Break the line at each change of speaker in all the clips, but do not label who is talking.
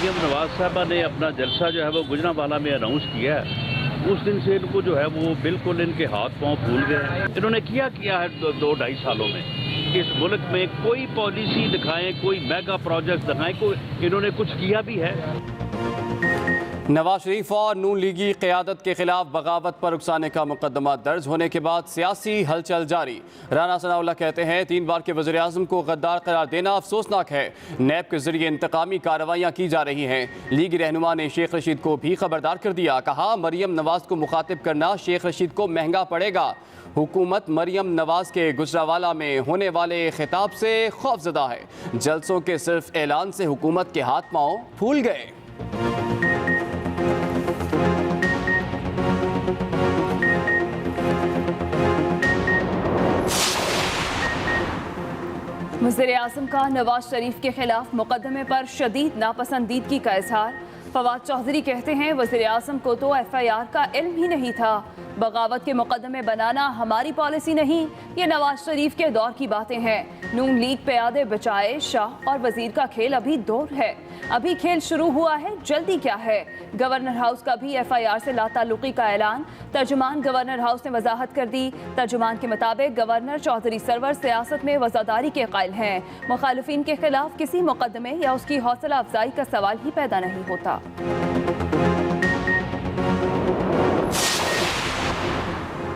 मरियम नवाज साहबा ने अपना जलसा जो है वो गुजरांवाला में अनाउंस किया है, उस दिन से इनको जो है वो बिल्कुल इनके हाथ पांव फूल गए हैं। इन्होंने किया है 2-2.5 सालों में इस मुल्क में कोई पॉलिसी दिखाएं, कोई मेगा प्रोजेक्ट दिखाएं, कोई इन्होंने कुछ किया भी है?
नवाज शरीफ और नून लीगी क़यादत के खिलाफ बगावत पर उकसाने का मुकदमा दर्ज होने के बाद सियासी हलचल जारी। राना सनाउल्लाह कहते हैं 3 बार के वज़ीर आज़म को गद्दार करार देना अफसोसनाक है। नैब के जरिए इंतकामी कार्रवाइयाँ की जा रही हैं। लीगी रहनुमा ने शेख रशीद को भी खबरदार कर दिया। कहा मरियम नवाज को मुखातिब करना शेख रशीद को महंगा पड़ेगा। हुकूमत मरियम नवाज के गुजरांवाला में होने वाले खिताब से खौफजदा है। जलसों के सिर्फ ऐलान से हुकूमत के हाथ पांव फूल गए।
वज़ीर आज़म का नवाज शरीफ के खिलाफ मुकदमे पर शदीद नापसंदीदगी का इजहार। फवाद चौधरी कहते हैं वज़ीर आज़म को तो FIR का इल्म ही नहीं था। बगावत के मुकदमे बनाना हमारी पॉलिसी नहीं, ये नवाज शरीफ के दौर की बातें हैं। नून लीग प्यादे बचाए शाह और वजीर का खेल अभी दौर है, अभी खेल शुरू हुआ है, जल्दी क्या है। गवर्नर हाउस का भी FIR से लाताल्लुकी का ऐलान। तर्जुमान गवर्नर हाउस ने वजाहत कर दी। तर्जुमान के मुताबिक गवर्नर चौधरी सरवर सियासत में वज़ादारी के कायल हैं। मुखालिफिन के खिलाफ किसी मुकदमे या उसकी हौसला अफजाई का सवाल ही पैदा नहीं होता।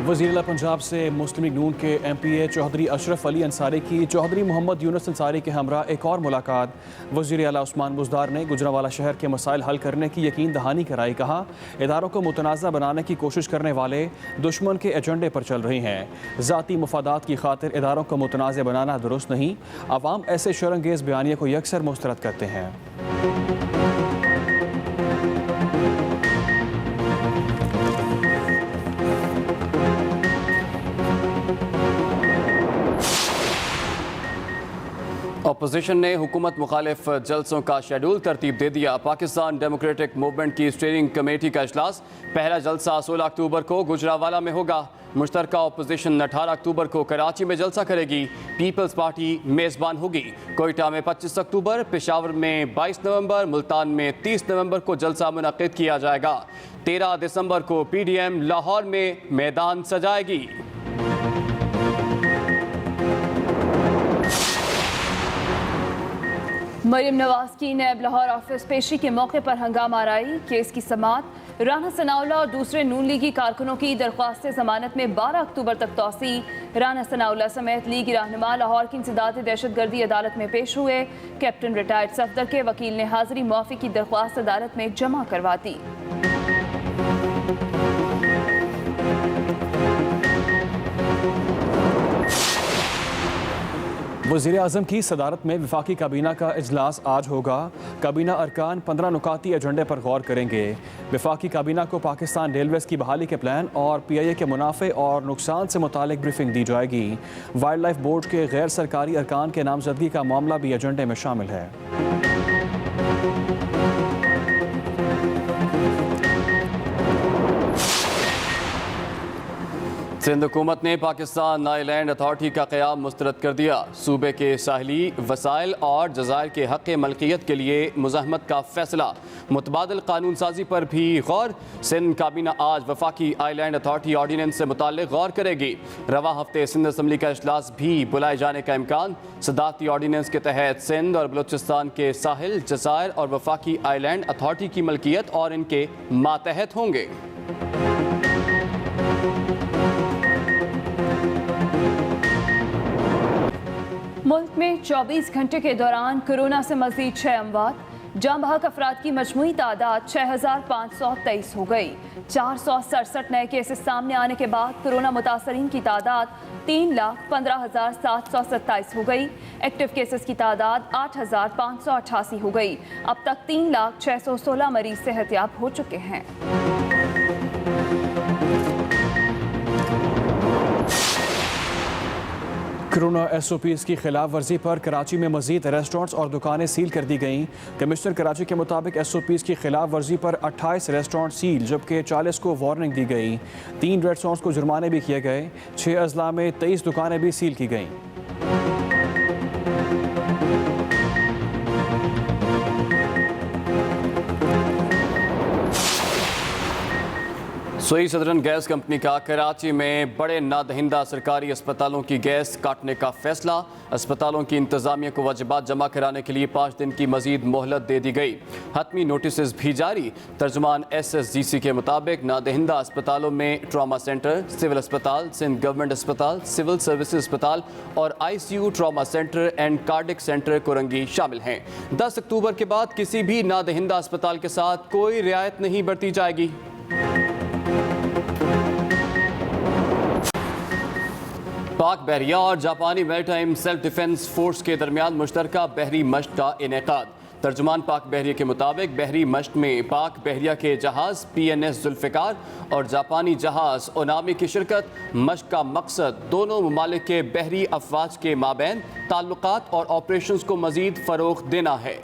वज़ीर पंजाब से मुस्लिम लीग नून के MPA चौधरी अशरफ अली अंसारी की चौधरी मोहम्मद यूनुस अंसारी के हमरा एक और मुलाकात। वज़ीर आला उस्मान बुज़दार ने गुजरांवाला शहर के मसाइल हल करने की यकीन दहानी कराई। कहा इदारों को मुतनाज़ा बनाने की कोशिश करने वाले दुश्मन के एजेंडे पर चल रही हैं। ज़ाती मुफादात की खातिर इदारों को मुतनाज़ा बनाना दुरुस्त नहीं। अवाम ऐसे शर्मंगेज़ बयानिए को यकसर मुस्तरद करते हैं।
अपोजिशन ने हुकूमत मुखालिफ जलसों का शेड्यूल तरतीब दे दिया। पाकिस्तान डेमोक्रेटिक मूवमेंट की स्टीयरिंग कमेटी का इजलास पहला जलसा 16 अक्टूबर को गुजरांवाला में होगा। मुश्तरका अपोजिशन 18 अक्टूबर को कराची में जलसा करेगी। पीपल्स पार्टी मेज़बान होगी। कोयटा में 25 अक्टूबर, पेशावर में 22 नवंबर, मुल्तान में 30 नवंबर को जलसा मुनक्किद किया जाएगा। 13 दिसंबर को PDM लाहौर में मैदान सजाएगी।
मरियम नवाज की नैब लाहौर ऑफिस पेशी के मौके पर हंगामा आराई। केस की समाअत राना सनाउल्लाह और दूसरे नून लीगी कारकुनों की दरख्वास्त जमानत में 12 अक्टूबर तक तौसी। राना सनाउल्लाह समेत लीगी रहनुमा लाहौर की इंसदाद दहशतगर्दी अदालत में पेश हुए। कैप्टन रिटायर्ड सफदर के वकील ने हाजिरी मुआफ़ी की दरख्वास्त अदालत में जमा करवा दी।
वज़ीर आज़म की सदारत में वफाकी काबीना का इजलास आज होगा। काबीना अरकान 15 नुकाती एजेंडे पर गौर करेंगे। वफाकी काबीना को पाकिस्तान रेलवेज़ की बहाली के प्लान और PIA के मुनाफे और नुकसान से मुतालिक ब्रीफिंग दी जाएगी। वाइल्ड लाइफ बोर्ड के गैर सरकारी अरकान के नामजदगी का मामला भी एजेंडे में शामिल है।
सिंध हुकूमत ने पाकिस्तान आइलैंड अथॉरिटी का क़याम मुस्तरद कर दिया। सूबे के साहली वसाइल और जज़ायर के हक़ मलकियत के लिए मुज़ाहमत का फैसला। मुतबादिल कानून साजी पर भी गौर। सिंध काबीना आज वफाकी आइलैंड अथॉरिटी ऑर्डीनेंस से मुताल्लिक़ गौर करेगी। रवा हफ्ते सिंध असम्बली का इजलास भी बुलाए जाने का इम्कान। सदारती ऑर्डीनेंस के तहत सिंध और बलूचिस्तान के साहिल, जज़ायर और वफाकी आइलैंड अथॉरिटी की मलकियत और इनके मातहत होंगे।
मुल्क में 24 घंटे के दौरान कोरोना से मजीद 6 अमवात। जाँ बहक अफराद की मजमूई तादाद 6523 हो गई। 467 नए केसेस सामने आने के बाद कोरोना मुतासरीन की तादाद 3,15,727 हो गई। एक्टिव केसेस की तादाद 8,588 हो गई। अब तक 3,06,16 मरीज सेहतयाब हो चुके हैं।
कोरोना SOPs की खिलाफ वर्जी पर कराची में मजीद रेस्टोरेंट्स और दुकानें सील कर दी गईं। कमिश्नर कराची के मुताबिक SOPs की खिलाफ वर्जी पर 28 रेस्टोरेंट सील, जबकि 40 को वार्निंग दी गई। 3 रेस्टोरेंट्स को जुर्माने भी किए गए। 6 अजला में 23 दुकानें भी सील की गईं।
सोई सदरन गैस कंपनी का कराची में बड़े नादहिंदा सरकारी अस्पतालों की गैस काटने का फैसला। अस्पतालों की इंतजामिया को वाजिबात जमा कराने के लिए 5 दिन की मजीद मोहलत दे दी गई। हतमी नोटिस भी जारी। तर्जुमान SSGC के मुताबिक नादहिंदा अस्पतालों में ट्रामा सेंटर, सिविल अस्पताल, सिंध गवर्नमेंट अस्पताल, सिविल सर्विसेज अस्पताल और ICU trauma centre and cardiac centre Korangi शामिल हैं। 10 अक्टूबर के बाद किसी भी नादहिंदा अस्पताल के साथ कोई रियायत नहीं बरती जाएगी। पाक बहरिया और जापानी मैरीटाइम सेल्फ डिफेंस फोर्स के दरमियान मुश्तरका बहरी मश्क का इनेकाद। तर्जुमान पाक बहरिया के मुताबिक बहरी मश्क में पाक बहरिया के जहाज़ PNS जुल्फ़िकार और जापानी जहाज़ ओनामी की शिरकत। मश्क का मकसद दोनों ममालिक के बहरी अफवाज के माबैन ताल्लुकात और ऑपरेशंस को मज़ीद फ़रोग़ देना है।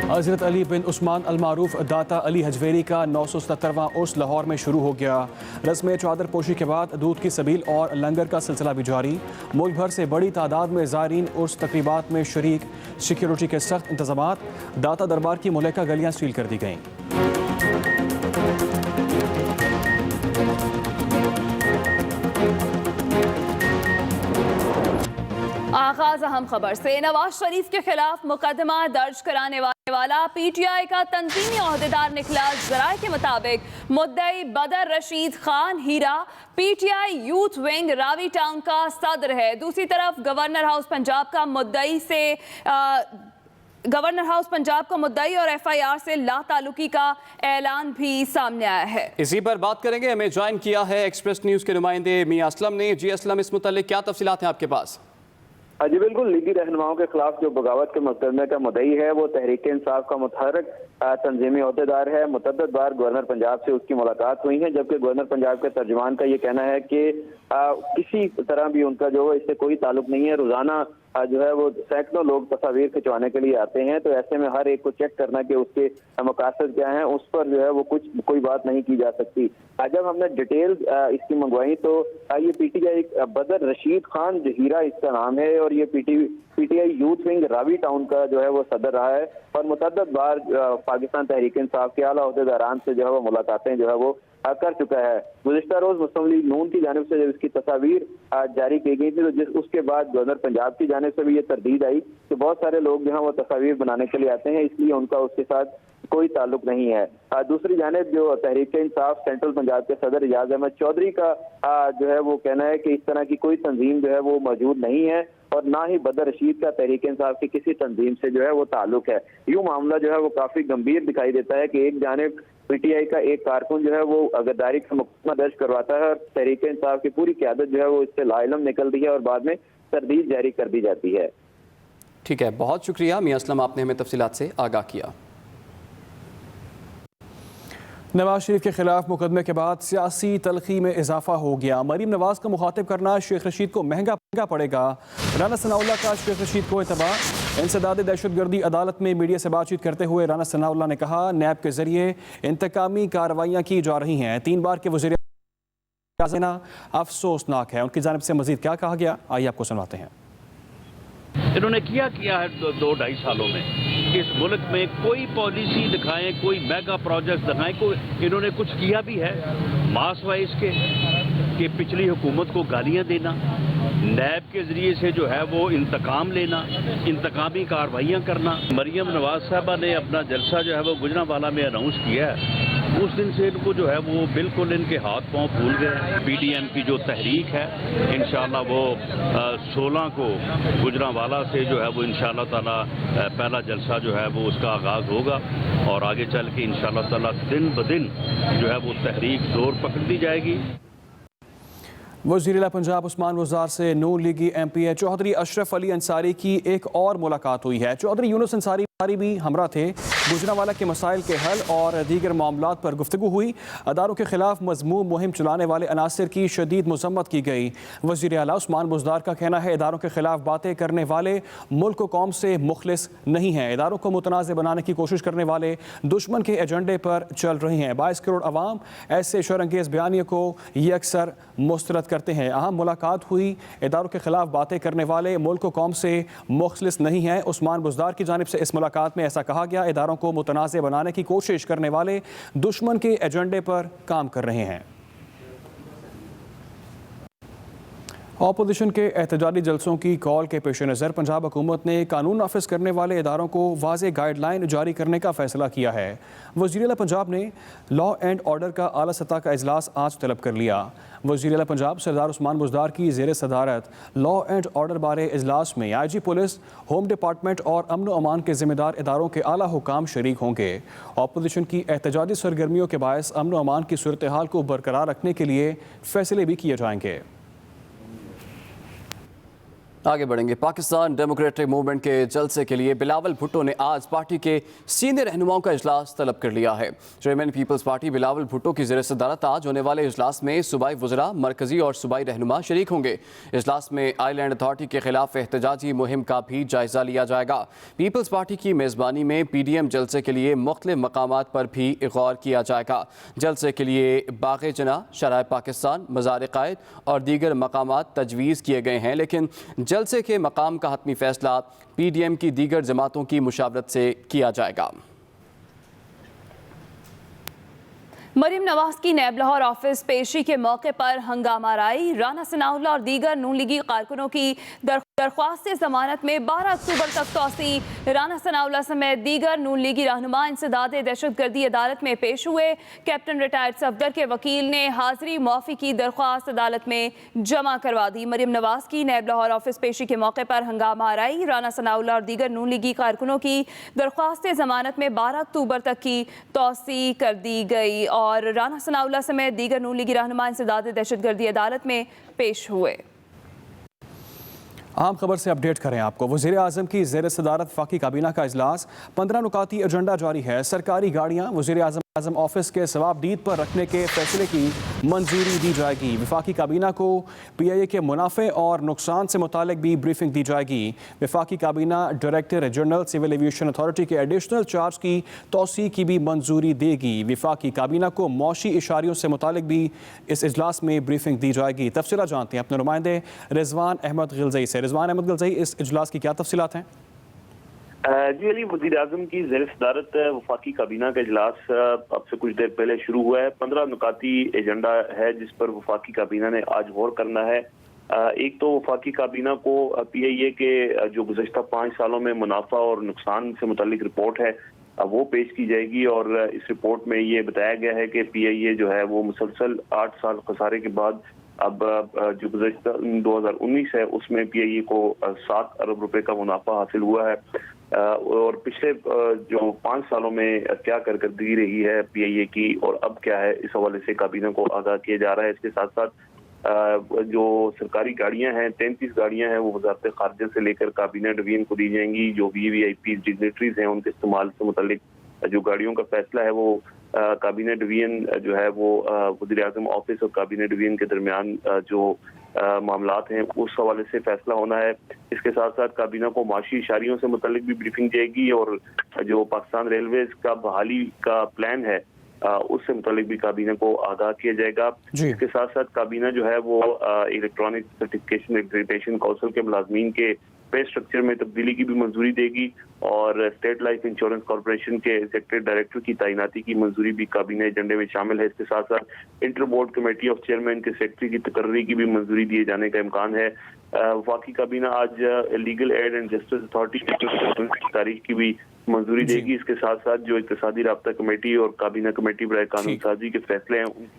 हज़रत अली बिन उस्मान अल मारूफ दाता अली हजवेरी का 977वां उर्स लाहौर में शुरू हो गया। रस्म चादर पोशी के बाद दूध की सबील और लंगर का सिलसिला भी जारी। मुल्क भर से बड़ी तादाद में ज़ायरीन उर्स तकरीबात में शरीक। सिक्योरिटी के सख्त इंतजामात। दाता दरबार की मुल्का गलियाँ सील कर दी गईं।
आगाज अहम खबर से। नवाज शरीफ के खिलाफ मुकदमा दर्ज कराने वाला PTI का तंजीमी ओहदेदार निकला। जराये के मुताबिक मुद्दई बदर रशीद खान हीरा PTI youth wing Ravi town का सदर है। दूसरी तरफ गवर्नर हाउस पंजाब का मुद्दई और FIR से लाताल्लुकी का ऐलान भी सामने आया है।
इसी पर बात करेंगे। हमें ज्वाइन किया है एक्सप्रेस न्यूज़ के नुमाइंदे मियां असलम ने। जी असलम, इस मुतालिक क्या तफसीलात हैं आपके पास?
जी बिल्कुल, लीगी रहनुमाओं के खिलाफ जो बगावत के मुकदमे का मुद्दई है वो तहरीक इंसाफ का मुतहर्रिक तंजीमी ओहदेदार है। मुतअद्दिद बार गवर्नर पंजाब से उसकी मुलाकात हुई है, जबकि गवर्नर पंजाब के तर्जुमान का ये कहना है कि किसी तरह भी उनका जो है इससे कोई ताल्लुक नहीं है। रोजाना जो है वो सैकड़ों लोग तस्वीर खिंचवाने के लिए आते हैं, तो ऐसे में हर एक को चेक करना कि उसके मकासद क्या हैं, उस पर जो है वो कोई बात नहीं की जा सकती। जब हमने डिटेल इसकी मंगवाई तो ये PTI बदर रशीद खान जहीरा इसका नाम है और ये PTI youth wing Ravi town का जो है वो सदर रहा है और मुतअद्दिद बार पाकिस्तान तहरीक इंसाफ के आला ओहदेदारान से जो है वो मुलाकातें जो है वो कर चुका है। गुज़िश्ता रोज मुस्लिम लीग नून की जानिब से जब इसकी तस्वीर जारी की गई थी तो उसके बाद गवर्नर पंजाब की जानिब से भी ये तरदीद आई कि बहुत सारे लोग जो है वो तस्वीर बनाने के लिए आते हैं, इसलिए उनका उसके साथ कोई ताल्लुक नहीं है। दूसरी जानिब जो तहरीक इंसाफ सेंट्रल पंजाब के सदर इजाज अहमद चौधरी का जो है वो कहना है कि इस तरह की कोई तंजीम जो है वो मौजूद नहीं है और ना ही बदर रशीद का तहरीक इंसाफ की किसी तंजीम से जो है वो ताल्लुक है। यूँ मामला जो है वो काफी गंभीर दिखाई देता है कि एक जानिब PTI का एक कारकुन जो है वो गद्दारी का मुकदमा दर्ज करवाता है और तहरीक इंसाफ की पूरी क़यादत जो है वो इससे लाइलम निकलती है और बाद में तरदीद जारी कर दी जाती है।
ठीक है, बहुत शुक्रिया मियां असलम, आपने हमें तफसीलात से आगाह किया।
नवाज शरीफ के खिलाफ मुकदमे के बाद सियासी तलखी में इजाफा हो गया। मरीम नवाज का मुखातिब करना शेख रशीद को महंगा पड़ेगा। राना सनाउल्लाह का शेख रशीद को एतबार। इंसदाद दहशतगर्दी अदालत में मीडिया से बातचीत करते हुए राना सनाउल्लाह ने कहा नैब के जरिए इंतकामी कार्रवाइयाँ की जा रही हैं। 3 बार के वज़ीर अफसोसनाक है। उनकी जानिब से मजीद क्या कहा गया, आइए आपको सुनवाते हैं।
इन्होंने क्या किया है 2-2.5 सालों में? इस मुल्क में कोई पॉलिसी दिखाएं, कोई मेगा प्रोजेक्ट दिखाएं, कोई इन्होंने कुछ किया भी है? मास वाइज के कि पिछली हुकूमत को गालियां देना, नैब के जरिए से जो है वो इंतकाम लेना, इंतकामी कार्रवाइयाँ करना। मरियम नवाज साहबा ने अपना जलसा जो है वो गुजरांवाला में अनाउंस किया है, उस दिन से इनको जो है वो बिल्कुल इनके हाथ पांव फूल गए। PDM की जो तहरीक है इंशाअल्लाह वो 16 को गुजरांवाला से जो है वो इंशाअल्लाह ताला पहला जलसा जो है वो उसका आगाज़ होगा और आगे चल के इंशाअल्लाह ताला दिन ब दिन जो है वो तहरीक जोर पकड़ती जाएगी।
वज़ीर पंजाब उस्मान बुज़दार से नून लीगी MPA चौधरी अशरफ अली अंसारी की एक और मुलाकात हुई है। चौधरी यूनुस अंसारी भी हमरा थे। गुजरांवाला के मसाइल के हल और दीगर मामलात पर गुफ्तगू हुई। अदारों के खिलाफ मज़मूम मुहिम चलाने वाले अनासर की शदीद मज़म्मत की गई। वज़ीर आला उस्मान बुज़दार का कहना है इदारों के खिलाफ बातें करने वाले मुल्क कौम से मुखलिस नहीं हैं। इदारों को मुतनाज़ बनाने की कोशिश करने वाले दुश्मन के एजेंडे पर चल रही हैं। 22 करोड़ अवाम ऐसे शरअंगेज़ बयानियों को ये अक्सर मुस्तरद करते हैं। अहम मुलाकात हुई। इदारों के खिलाफ बातें करने वाले मुल्क कौम से मुखलिस नहीं हैं। उस्मान बुज़दार की जानिब से इस मुलाकात में ऐसा कहा गया इदारों को मुतनाज़ बनाने की कोशिश करने वाले दुश्मन के एजेंडे पर काम कर रहे हैं। ऑपोजिशन के एहतजाजी जलसों की कॉल के पेश नज़र पंजाब हुकूमत ने कानून नाफिज करने वाले इदारों को वाज़े गाइडलाइन जारी करने का फैसला किया है। वज़ीर आला पंजाब ने लॉ एंड ऑर्डर का आला सतह का इजलास आज तलब कर लिया। वज़ीर आला पंजाब सरदार उस्मान बुज़दार की ज़ेर सदारत लॉ एंड ऑर्डर बारे इजलास में IG पुलिस, होम डिपार्टमेंट और अमन व अमान के ज़िम्मेदार इदारों के आला हुकाम शरीक होंगे। ऑपोजिशन की एहतजाजी सरगर्मियों के बायस अमन व अमान की सूरत हाल को बरकरार रखने के लिए फैसले भी किए जाएंगे।
आगे बढ़ेंगे। पाकिस्तान डेमोक्रेटिक मूवमेंट के जलसे के लिए बिलावल भुट्टो ने आज पार्टी के सीनियर रहनुमाओं का इजलास तलब कर लिया है। Chairman people's party Bilawal Bhutto की ज़ेर सदारत आज होने वाले इजलास में सूबाई वज़रा, मरकजी और सूबाई रहनुमा शरीक होंगे। इजलास में आइलैंड अथॉरिटी के खिलाफ एहतजाजी मुहिम का भी जायजा लिया जाएगा। पीपल्स पार्टी की मेज़बानी में PDM जलसे के लिए मुख्तलिफ मकामात पर भी गौर किया जाएगा। जलसे के लिए बाग़ जना, शराय पाकिस्तान, मज़ार क़ायद और दीगर मकामात तजवीज़ किए गए हैं, लेकिन जलसे के मकाम का हतमी फैसला PDM की दीगर जमातों की मुशावरत से किया जाएगा।
मरीम नवाज की नैब लाहौर ऑफिस पेशी के मौके पर हंगामा राई। राना सनाउल्लाह और दीगर नून लीगी कारकुनों की दरख्वास्त जमानत में 12 अक्टूबर तक तोसी। राना सनाउल्लाह समेत दीगर नून लीगी रहनुमा इंसदाद दहशतगर्दी अदालत में पेश हुए। कैप्टन रिटायर्ड सफदर के वकील ने हाजिरी मुआफ़ी की दरख्वास्त अदालत में जमा करवा दी। मरीम नवाज की नैब लाहौर ऑफिस पेशी के मौके पर हंगामा राई। राना सनाउल्लाह और दीगर नून लीगी कारकुनों की दरख्वास्त जमानत में 12 अक्टूबर तक की तोसी कर दी गई और राना सनाउल्लाह समेत दीगर नून लीगी रहनुमा इंसदाद दहशतगर्दी अदालत में पेश हुए।
आम खबर से अपडेट करें आपको। वज़ीर आज़म की ज़ेर सदारत वफाकी काबीना का इजलास, 15 नुकाती एजेंडा जारी है। सरकारी गाड़ियाँ वज़ीर आज़म ऑफिस के सवाबदीद पर रखने के फैसले की मंजूरी दी जाएगी। वफाकी काबीना को PIA के मुनाफे और नुकसान से मुतालिक भी ब्रीफिंग दी जाएगी। वफाकी काबीना director general civil aviation authority के एडिशनल चार्ज की तोसी की भी मंजूरी देगी। वफाकी काबीना को मौशी इशारियों से मुतालिक भी इस इजलास में ब्रीफिंग दी जाएगी। तफसीलात जानते हैं अपने नुमाइंदे रिजवान अहमद गिलज़ई से। रिजवान अहमद गिलज़ई, इस इजलास की क्या तफसीलात हैं?
जी अली, वज़ीर आज़म की ज़ेर सदारत वफाकी काबीना का इजलास अब से कुछ देर पहले शुरू हुआ है। 15 नुकाती एजेंडा है जिस पर वफाकी काबीना ने आज गौर करना है। एक तो वफाकी काबीना को PIA के जो गुज़श्ता 5 सालों में मुनाफा और नुकसान से मुतालिक रिपोर्ट है वो पेश की जाएगी और इस रिपोर्ट में ये बताया गया है कि PIA जो है वो मुसलसल 8 साल खसारे के बाद अब जो गुज़श्ता 2019 है उसमें PIA को 7 अरब रुपए का मुनाफा हासिल हुआ है और पिछले जो 5 सालों में क्या कारकर्दगी रही है PIA की और अब क्या है, इस हवाले से काबीना को आगाह किया जा रहा है। इसके साथ साथ जो सरकारी गाड़ियां हैं, 33 गाड़ियां हैं, वो वज़ारत ख़ारिजा से लेकर काबीना डिवीजन को दी जाएंगी। जो VVIP डिग्नेटरीज हैं उनके इस्तेमाल से मुतालिक जो गाड़ियों का फैसला है वो काबीना डिवीजन जो है वो वज़ीर आज़म ऑफिस और काबीना डिवीजन के दरमियान जो मामलात हैं उस हवाले से फैसला होना है। इसके साथ साथ काबीना को माशी इशारियों से मुतालिक भी ब्रीफिंग जाएगी और जो पाकिस्तान रेलवेज का बहाली का प्लान है उससे मुतालिक भी काबीना को आगाह किया जाएगा। इसके साथ साथ काबीना जो है वो इलेक्ट्रॉनिक सर्टिफिकेशन एक्रेडिटेशन काउंसिल के मुलाजमीन के पे स्ट्रक्चर में तब्दीली की भी मंजूरी देगी और स्टेट लाइफ इंश्योरेंस कॉर्पोरेशन के एग्जीक्यूटिव डायरेक्टर की तैनाती की मंजूरी भी काबीना एजेंडे में शामिल है। इसके साथ साथ inter board committee of chairman के सेक्रेटरी की तकर्री की भी मंजूरी दिए जाने का इम्कान है। वफाकी काबीना आज legal aid and justice authority की तारीख की भी मंजूरी देगी। इसके साथ साथ जो इक्तिसादी राब्ता कमेटी और काबीना कमेटी बराए कानून साजी के फैसले हैं।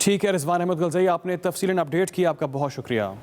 ठीक है रिजवान अहमद गिलज़ई, आपने तफसीलन अपडेट किया, आपका बहुत शुक्रिया।